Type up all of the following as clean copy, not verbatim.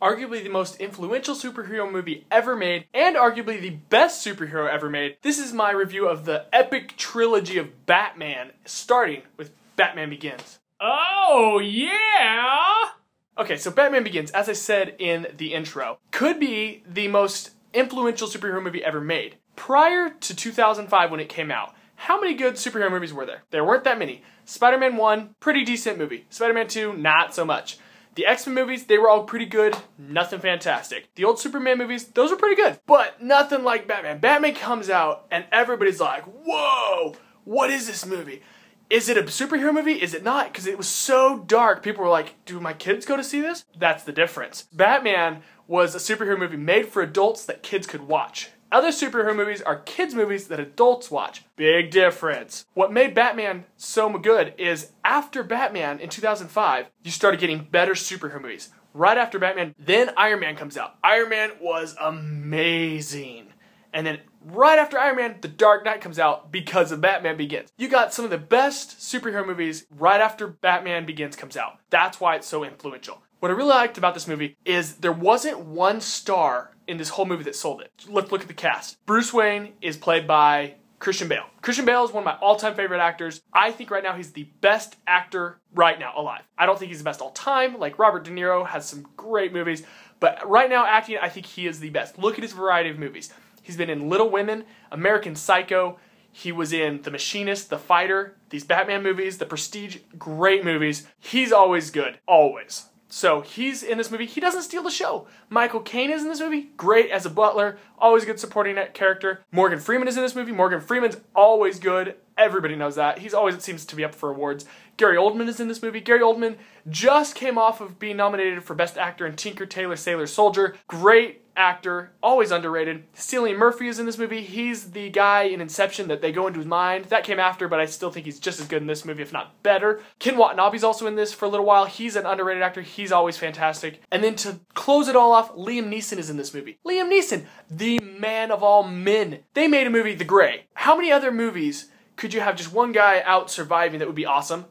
arguably the most influential superhero movie ever made, and arguably the best superhero ever made. This is my review of the epic trilogy of Batman, starting with Batman Begins. Oh, yeah! Okay, so Batman Begins, as I said in the intro, could be the most influential superhero movie ever made. Prior to 2005 when it came out, how many good superhero movies were there? There weren't that many. Spider-Man 1, pretty decent movie. Spider-Man 2, not so much. The X-Men movies, they were all pretty good, nothing fantastic. The old Superman movies, those were pretty good, but nothing like Batman. Batman comes out and everybody's like, whoa, what is this movie? Is it a superhero movie? Is it not? Because it was so dark. People were like, do my kids go to see this? That's the difference. Batman was a superhero movie made for adults that kids could watch. Other superhero movies are kids' movies that adults watch. Big difference. What made Batman so good is after Batman in 2005, you started getting better superhero movies. Right after Batman, then Iron Man comes out. Iron Man was amazing. And then right after Iron Man, The Dark Knight comes out because of Batman Begins. You got some of the best superhero movies right after Batman Begins comes out. That's why it's so influential. What I really liked about this movie is there wasn't one star in this whole movie that sold it. Let's look at the cast. Bruce Wayne is played by Christian Bale. Christian Bale is one of my all-time favorite actors. I think right now he's the best actor right now alive. I don't think he's the best all time, like Robert De Niro has some great movies, but right now acting, I think he is the best. Look at his variety of movies. He's been in Little Women, American Psycho, he was in The Machinist, The Fighter, these Batman movies, The Prestige, great movies. He's always good, always. So he's in this movie. He doesn't steal the show. Michael Caine is in this movie. Great as a butler. Always a good supporting character. Morgan Freeman is in this movie. Morgan Freeman's always good. Everybody knows that. He's always seems to be up for awards. Gary Oldman is in this movie. Gary Oldman just came off of being nominated for Best Actor in Tinker, Tailor, Sailor, Soldier. Great actor, always underrated. Cillian Murphy is in this movie. He's the guy in Inception that they go into his mind. That came after, but I still think he's just as good in this movie, if not better. Ken Watanabe's also in this for a little while. He's an underrated actor. He's always fantastic. And then to close it all off, Liam Neeson is in this movie. Liam Neeson, the man of all men. They made a movie, The Gray. How many other movies could you have just one guy out surviving that would be awesome?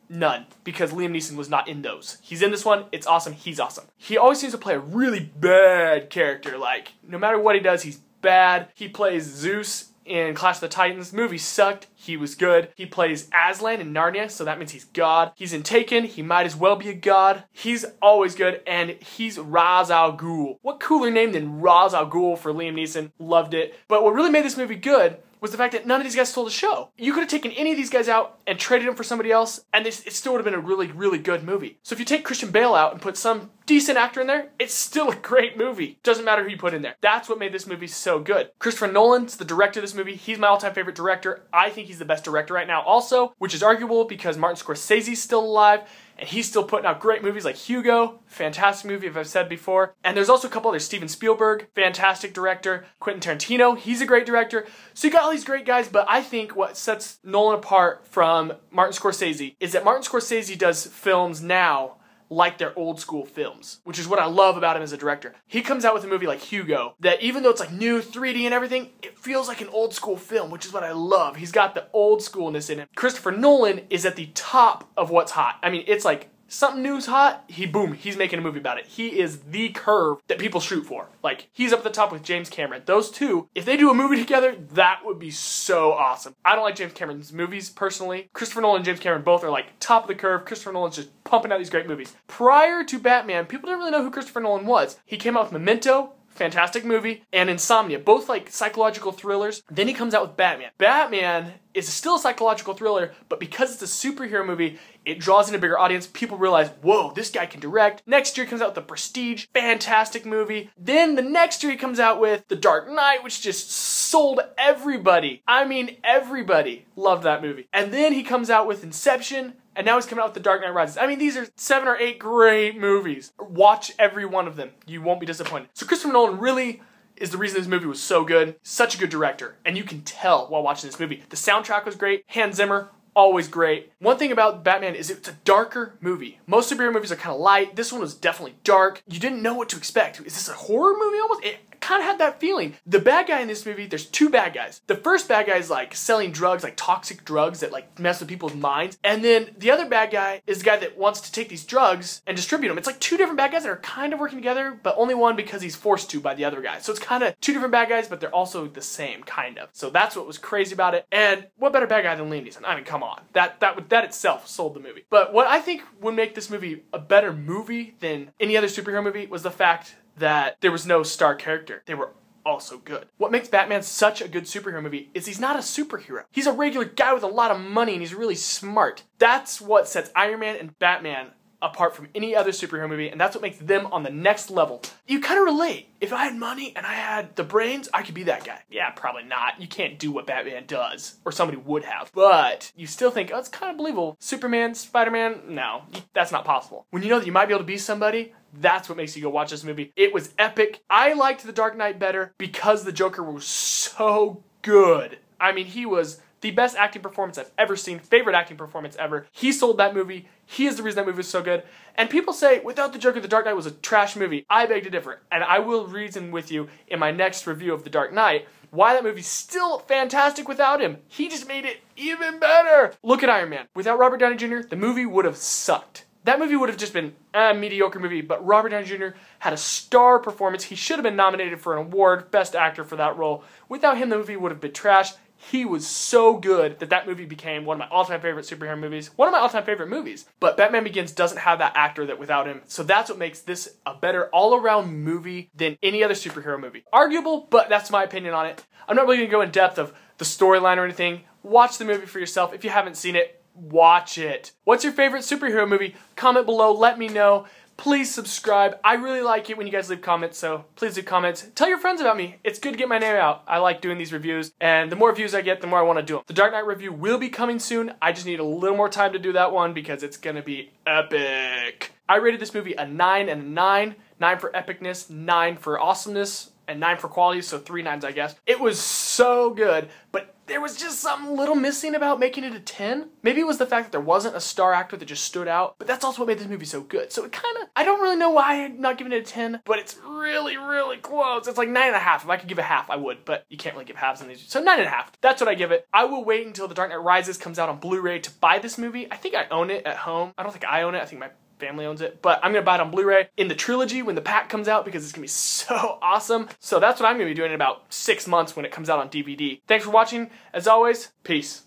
None, because Liam Neeson was not in those. He's in this one, it's awesome, he's awesome. He always seems to play a really bad character, like, no matter what he does, he's bad. He plays Zeus in Clash of the Titans. Movie sucked, he was good. He plays Aslan in Narnia, so that means he's God. He's in Taken, he might as well be a god. He's always good, and he's Ra's al Ghul. What cooler name than Ra's al Ghul for Liam Neeson? Loved it. But what really made this movie good was the fact that none of these guys stole the show. You could have taken any of these guys out and traded them for somebody else, and it still would have been a really, really good movie. So if you take Christian Bale out and put some decent actor in there, it's still a great movie. Doesn't matter who you put in there. That's what made this movie so good. Christopher Nolan's the director of this movie. He's my all-time favorite director. I think he's the best director right now also, which is arguable because Martin Scorsese's still alive, and he's still putting out great movies like Hugo, fantastic movie if I've said before. And there's also a couple others. Steven Spielberg, fantastic director. Quentin Tarantino, he's a great director. So you got all these great guys, but I think what sets Nolan apart from Martin Scorsese is that Martin Scorsese does films now like they're old school films, which is what I love about him as a director. He comes out with a movie like Hugo that even though it's like new 3D and everything, it feels like an old school film, which is what I love. He's got the old schoolness in him. Christopher Nolan is at the top of what's hot. I mean, it's like something new's hot, he's making a movie about it. He is the curve that people shoot for. Like, he's up at the top with James Cameron. Those two, if they do a movie together, that would be so awesome. I don't like James Cameron's movies, personally. Christopher Nolan and James Cameron both are like top of the curve. Christopher Nolan's just pumping out these great movies. Prior to Batman, people didn't really know who Christopher Nolan was. He came out with Memento, fantastic movie, and Insomnia, both like psychological thrillers. Then he comes out with Batman. Batman is still a psychological thriller, but because it's a superhero movie, it draws in a bigger audience. People realize, whoa, this guy can direct. Next year he comes out with The Prestige, fantastic movie. Then the next year he comes out with The Dark Knight, which just sold everybody. I mean, everybody loved that movie. And then he comes out with Inception, and now he's coming out with The Dark Knight Rises. I mean, these are 7 or 8 great movies. Watch every one of them. You won't be disappointed. So Christopher Nolan really is the reason this movie was so good. Such a good director. And you can tell while watching this movie. The soundtrack was great. Hans Zimmer, always great. One thing about Batman is it's a darker movie. Most superhero movies are kind of light. This one was definitely dark. You didn't know what to expect. Is this a horror movie almost? It kind of had that feeling. The bad guy in this movie, there's two bad guys. The first bad guy is like selling drugs, like toxic drugs that like mess with people's minds. And then the other bad guy is the guy that wants to take these drugs and distribute them. It's like two different bad guys that are kind of working together, but only one because he's forced to by the other guy. So it's kind of two different bad guys, but they're also the same, kind of. So that's what was crazy about it. And what better bad guy than Liam Neeson? I mean, come on. That itself sold the movie. But what I think would make this movie a better movie than any other superhero movie was the fact that there was no star character. They were also good. What makes Batman such a good superhero movie is he's not a superhero. He's a regular guy with a lot of money and he's really smart. That's what sets Iron Man and Batman apart from any other superhero movie, and that's what makes them on the next level. You kind of relate. If I had money and I had the brains, I could be that guy. Yeah, probably not. You can't do what Batman does, or somebody would have. But you still think, oh, it's kind of believable. Superman, Spider-Man, no, that's not possible. When you know that you might be able to be somebody, that's what makes you go watch this movie. It was epic. I liked The Dark Knight better because the Joker was so good. I mean, he was the best acting performance I've ever seen, favorite acting performance ever. He sold that movie. He is the reason that movie was so good. And people say, without the Joker, The Dark Knight was a trash movie. I beg to differ. And I will reason with you in my next review of The Dark Knight why that movie's still fantastic without him. He just made it even better. Look at Iron Man. Without Robert Downey Jr., the movie would have sucked. That movie would have just been a mediocre movie, but Robert Downey Jr. had a star performance. He should have been nominated for an award, Best Actor for that role. Without him, the movie would have been trash. He was so good that that movie became one of my all-time favorite superhero movies, one of my all-time favorite movies. But Batman Begins doesn't have that actor that without him, so that's what makes this a better all-around movie than any other superhero movie. Arguable, but that's my opinion on it. I'm not really going to go in depth of the storyline or anything. Watch the movie for yourself. If you haven't seen it, watch it. What's your favorite superhero movie? Comment below, let me know. Please subscribe. I really like it when you guys leave comments, so please leave comments. Tell your friends about me. It's good to get my name out. I like doing these reviews, and the more views I get, the more I want to do them. The Dark Knight review will be coming soon. I just need a little more time to do that one because it's going to be epic. I rated this movie a 9 and a 9. 9 for epicness, 9 for awesomeness, and 9 for quality, so 3 9s, I guess. It was so good, but there was just something a little missing about making it a 10. Maybe it was the fact that there wasn't a star actor that just stood out, but that's also what made this movie so good. So it kind of, I don't really know why I'm not giving it a 10, but it's really, really close. It's like 9.5. If I could give a half, I would, but you can't really give halves in these. So 9.5. That's what I give it. I will wait until The Dark Knight Rises comes out on Blu-ray to buy this movie. I think I own it at home. I don't think I own it. I think my family owns it, but I'm gonna buy it on Blu-ray in the trilogy when the pack comes out because it's gonna be so awesome. So that's what I'm gonna be doing in about 6 months when it comes out on DVD. Thanks for watching. As always, peace.